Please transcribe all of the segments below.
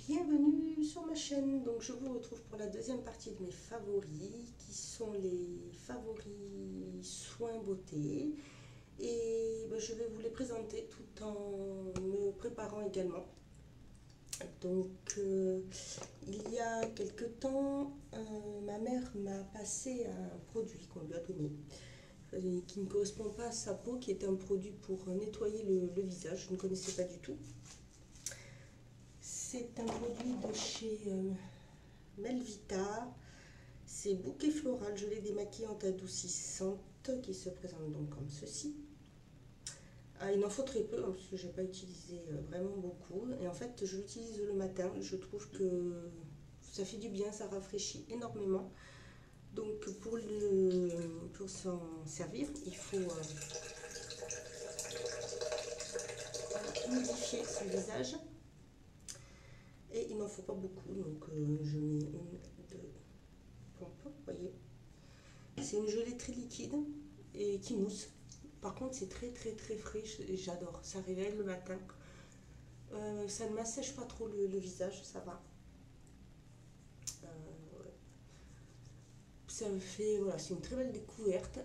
Bienvenue sur ma chaîne. Donc je vous retrouve pour la deuxième partie de mes favoris qui sont les favoris soins beauté et je vais vous les présenter tout en me préparant également. Donc il y a quelque temps ma mère m'a passé un produit qu'on lui a donné qui ne correspond pas à sa peau, qui est un produit pour nettoyer le visage. Je ne connaissais pas du tout. C'est un produit de chez Melvita. C'est bouquet floral, gelée démaquillante adoucissante qui se présente donc comme ceci. Il en faut très peu parce que je n'ai pas utilisé vraiment beaucoup. Et en fait, je l'utilise le matin. Je trouve que ça fait du bien, ça rafraîchit énormément. Donc pour s'en servir, il faut humidifier son visage. Et il n'en faut pas beaucoup, donc je mets une, deux pompes, vous voyez. C'est une gelée très liquide et qui mousse. Par contre, c'est très frais et j'adore. Ça réveille le matin. Ça ne m'assèche pas trop le visage, ça va. Ouais. Ça me fait, voilà, c'est une très belle découverte.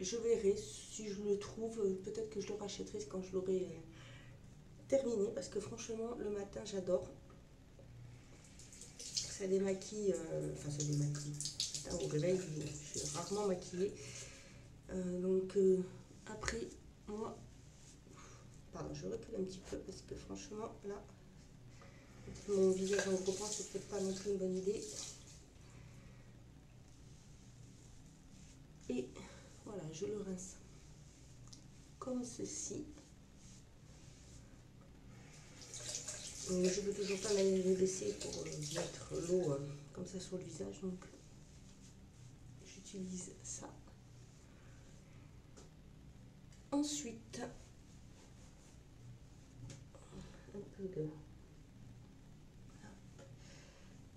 Je verrai si je le trouve, peut-être que je le rachèterai quand je l'aurai terminé, parce que franchement le matin j'adore. Ça démaquille, enfin ça démaquille. Au réveil je suis rarement maquillée. Après moi, pardon, je recule un petit peu parce que franchement là mon visage en gros plan, c'est peut-être pas non plus une bonne idée. Et voilà, je le rince comme ceci. Je peux toujours pas la laisser pour mettre l'eau comme ça sur le visage, donc j'utilise ça. Ensuite, un peu de...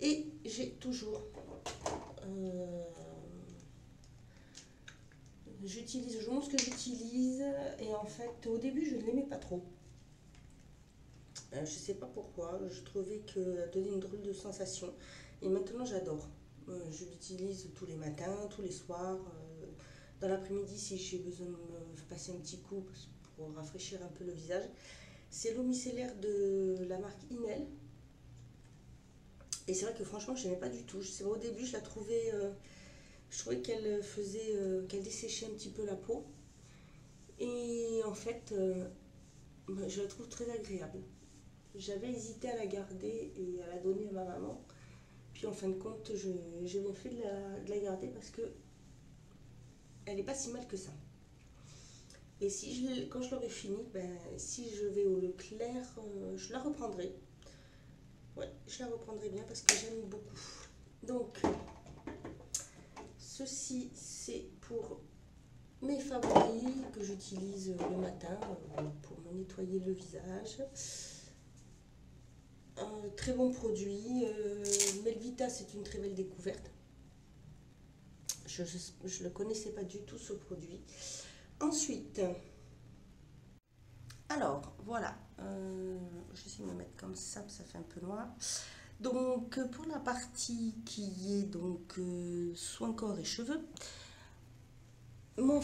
Et j'ai toujours... je montre ce que j'utilise et en fait au début je ne l'aimais pas trop. Je sais pas pourquoi, je trouvais qu'elle donnait une drôle de sensation et maintenant j'adore. Je l'utilise tous les matins, tous les soirs, dans l'après-midi si j'ai besoin de me passer un petit coup pour rafraîchir un peu le visage. C'est l'eau micellaire de la marque Inel et c'est vrai que franchement je n'aimais pas du tout. Je sais pas, au début je la trouvais, je trouvais qu'elle faisait, qu'elle desséchait un petit peu la peau et en fait je la trouve très agréable. J'avais hésité à la garder et à la donner à ma maman. Puis en fin de compte, j'ai bien fait de la garder parce que elle n'est pas si mal que ça. Et si quand je l'aurai fini, si je vais au Leclerc, je la reprendrai. Ouais, je la reprendrai bien parce que j'aime beaucoup. Donc, ceci, c'est pour mes favoris que j'utilise le matin pour me nettoyer le visage. Très bon produit. Melvita, c'est une très belle découverte. Je ne le connaissais pas du tout ce produit. Ensuite, alors voilà, je vais essayer de me mettre comme ça fait un peu noir. Donc pour la partie qui est donc soin corps et cheveux, mon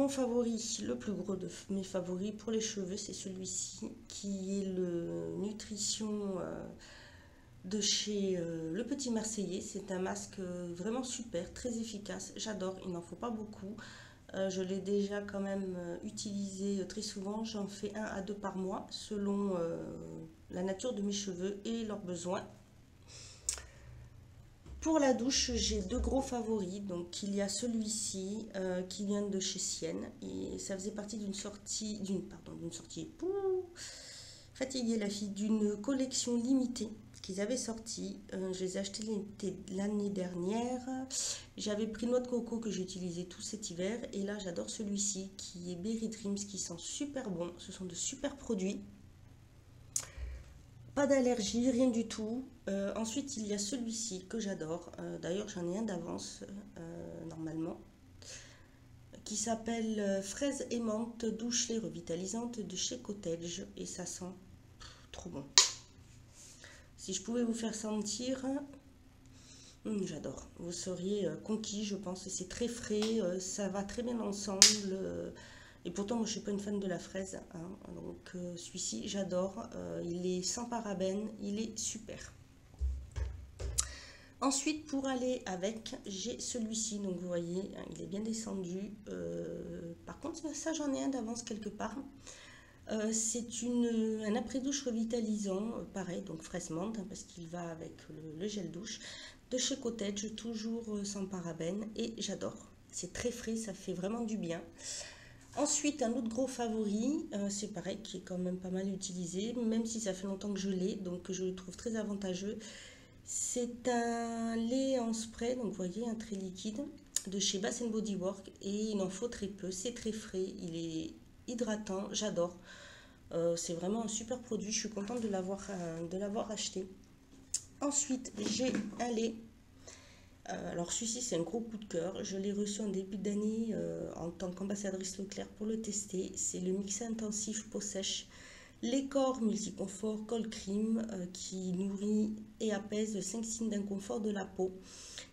favori, le plus gros de mes favoris pour les cheveux, c'est celui-ci qui est le Nutrition de chez Le Petit Marseillais. C'est un masque vraiment super, très efficace, j'adore, il n'en faut pas beaucoup. Je l'ai déjà quand même utilisé très souvent, j'en fais 1 à 2 par mois selon la nature de mes cheveux et leurs besoins. Pour la douche, j'ai 2 gros favoris. Donc il y a celui-ci qui vient de chez Sienne et ça faisait partie d'une sortie, fatiguée la fille, d'une collection limitée qu'ils avaient sorti. Je les ai achetés l'année dernière. J'avais pris noix de coco que j'ai utilisé tout cet hiver et là j'adore celui-ci qui est Berry Dreams, qui sent super bon. Ce sont de super produits. Pas d'allergie, rien du tout. Ensuite, il y a celui-ci que j'adore. D'ailleurs, j'en ai un d'avance, normalement. Qui s'appelle Fraise et menthe douche lait revitalisante de chez Cottage. Et ça sent trop bon. Si je pouvais vous faire sentir, j'adore. Vous seriez conquis, je pense. C'est très frais, ça va très bien ensemble. Et pourtant, moi, je ne suis pas une fan de la fraise, hein. Donc, celui-ci, j'adore. Il est sans parabènes, il est super. Ensuite, pour aller avec, j'ai celui-ci. Donc, vous voyez, hein, il est bien descendu. Par contre, ça, j'en ai un d'avance quelque part. C'est un après-douche revitalisant, pareil, donc fraise menthe, hein, parce qu'il va avec le gel douche. De chez Cottage, toujours sans parabènes, et j'adore. C'est très frais, ça fait vraiment du bien. Ensuite, un autre gros favori, c'est pareil, qui est quand même pas mal utilisé, même si ça fait longtemps que je l'ai, donc je le trouve très avantageux. C'est un lait en spray, donc vous voyez, un trait liquide, de chez Bath Body Works, et il en faut très peu, c'est très frais, il est hydratant, j'adore. C'est vraiment un super produit, je suis contente de l'avoir acheté. Ensuite, j'ai un lait. Alors celui-ci, c'est un gros coup de cœur. Je l'ai reçu en début d'année en tant qu'ambassadrice Leclerc pour le tester. C'est le mix intensif peau sèche. Les corps multiconfort Cold Cream qui nourrit et apaise 5 signes d'inconfort de la peau.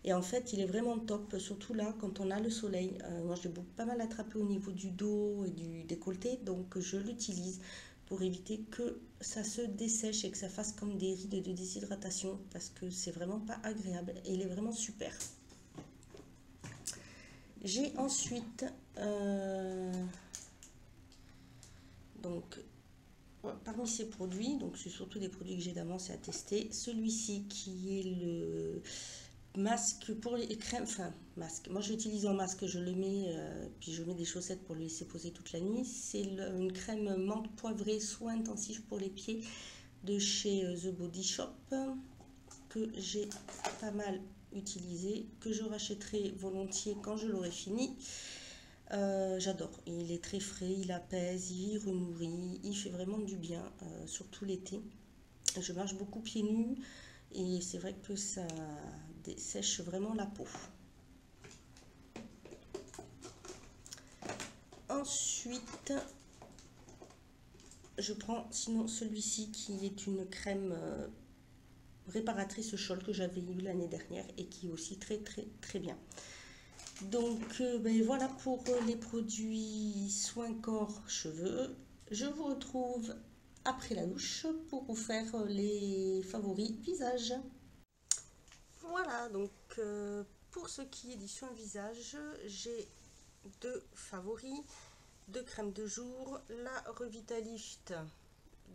Et en fait, il est vraiment top, surtout là quand on a le soleil. Moi, je l'ai pas mal attrapé au niveau du dos et du décolleté, donc je l'utilise pour éviter que ça se dessèche et que ça fasse comme des rides de déshydratation parce que c'est vraiment pas agréable et il est vraiment super. J'ai ensuite donc parmi ces produits, donc c'est surtout des produits que j'ai d'avance à tester, celui-ci qui est le masque pour les crèmes, enfin masque, moi j'utilise un masque, je le mets, puis je mets des chaussettes pour le laisser poser toute la nuit. C'est une crème menthe poivrée soin intensif pour les pieds de chez The Body Shop que j'ai pas mal utilisé, que je rachèterai volontiers quand je l'aurai fini. J'adore, il est très frais, il apaise, il renourrit, il fait vraiment du bien, surtout l'été. Je marche beaucoup pieds nus et c'est vrai que ça dessèche vraiment la peau. Ensuite, je prends sinon celui-ci qui est une crème réparatrice chaude que j'avais eu l'année dernière et qui est aussi très bien. Donc ben voilà pour les produits soins corps cheveux. Je vous retrouve après la douche pour vous faire les favoris visage. Voilà, donc pour ce qui est du soin visage, j'ai deux favoris, deux crèmes de jour, la Revitalift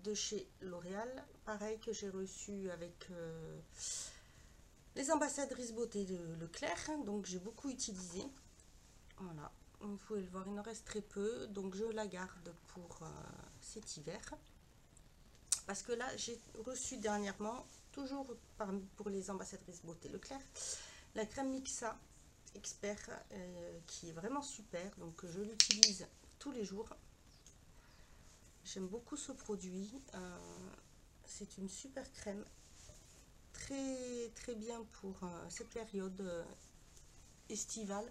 de chez L'Oréal, pareil que j'ai reçu avec les ambassadrices beauté de Leclerc, donc j'ai beaucoup utilisé. Voilà, vous pouvez le voir, il en reste très peu, donc je la garde pour cet hiver. Parce que là, j'ai reçu dernièrement, toujours pour les ambassadrices beauté Leclerc, la crème Mixa Expert qui est vraiment super, donc je l'utilise tous les jours. J'aime beaucoup ce produit, c'est une super crème, très bien pour cette période estivale.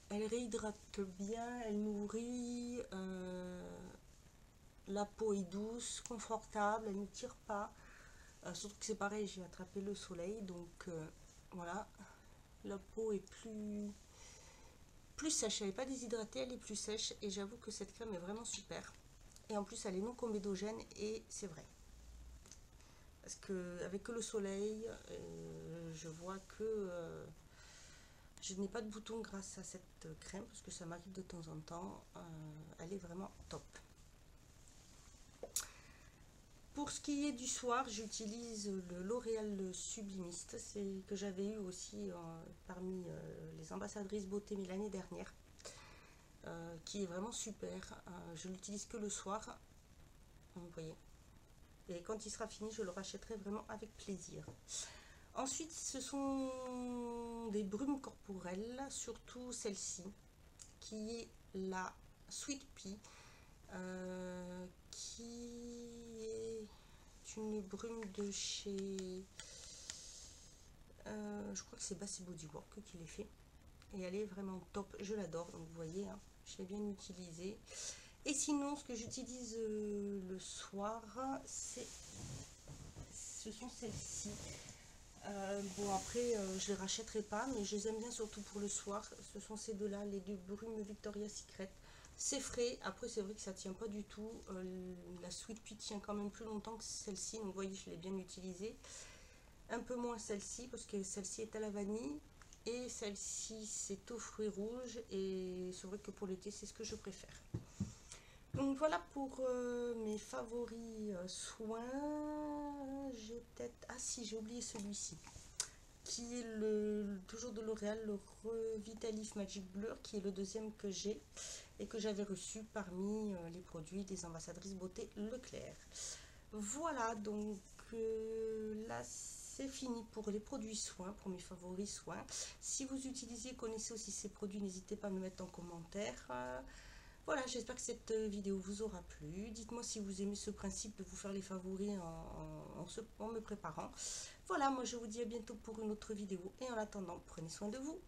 Elle réhydrate bien, elle nourrit, la peau est douce, confortable, elle ne tire pas. Surtout que c'est pareil, j'ai attrapé le soleil, donc voilà, la peau est plus sèche, elle n'est pas déshydratée, elle est plus sèche et j'avoue que cette crème est vraiment super. Et en plus elle est non comédogène et c'est vrai. Parce que avec le soleil, je vois que je n'ai pas de boutons grâce à cette crème parce que ça m'arrive de temps en temps. Elle est vraiment top. Pour ce qui est du soir, j'utilise le L'Oréal Sublimiste, c'est que j'avais eu aussi parmi les ambassadrices beauté l'année dernière, qui est vraiment super. Je l'utilise que le soir, vous voyez. Et quand il sera fini, je le rachèterai vraiment avec plaisir. Ensuite, ce sont des brumes corporelles, surtout celle-ci, qui est la Sweet Pea, qui est une brume de chez je crois que c'est Bath Body Works qui l'ai fait et elle est vraiment top, je l'adore. Donc vous voyez, hein, je l'ai bien utilisée Et sinon, ce que j'utilise le soir, ce sont celles-ci. Bon, après, je les rachèterai pas, mais je les aime bien surtout pour le soir. Ce sont ces deux-là, les deux brumes Victoria's Secret. C'est frais. Après, c'est vrai que ça tient pas du tout. La Sweet Pea tient quand même plus longtemps que celle-ci. Donc, vous voyez, je l'ai bien utilisée. Un peu moins celle-ci, parce que celle-ci est à la vanille. Et celle-ci, c'est aux fruits rouges. Et c'est vrai que pour l'été, c'est ce que je préfère. Donc voilà pour mes favoris soins. J'ai peut-être... Ah si, j'ai oublié celui-ci. Qui est toujours de L'Oréal, le Revitalif Magic Blur, qui est le deuxième que j'ai et que j'avais reçu parmi les produits des ambassadrices beauté Leclerc. Voilà, donc là c'est fini pour les produits soins, pour mes favoris soins. Si vous utilisez, connaissez aussi ces produits, n'hésitez pas à me mettre en commentaire. Voilà, j'espère que cette vidéo vous aura plu. Dites-moi si vous aimez ce principe de vous faire les favoris en me préparant. Voilà, moi je vous dis à bientôt pour une autre vidéo. Et en attendant, prenez soin de vous.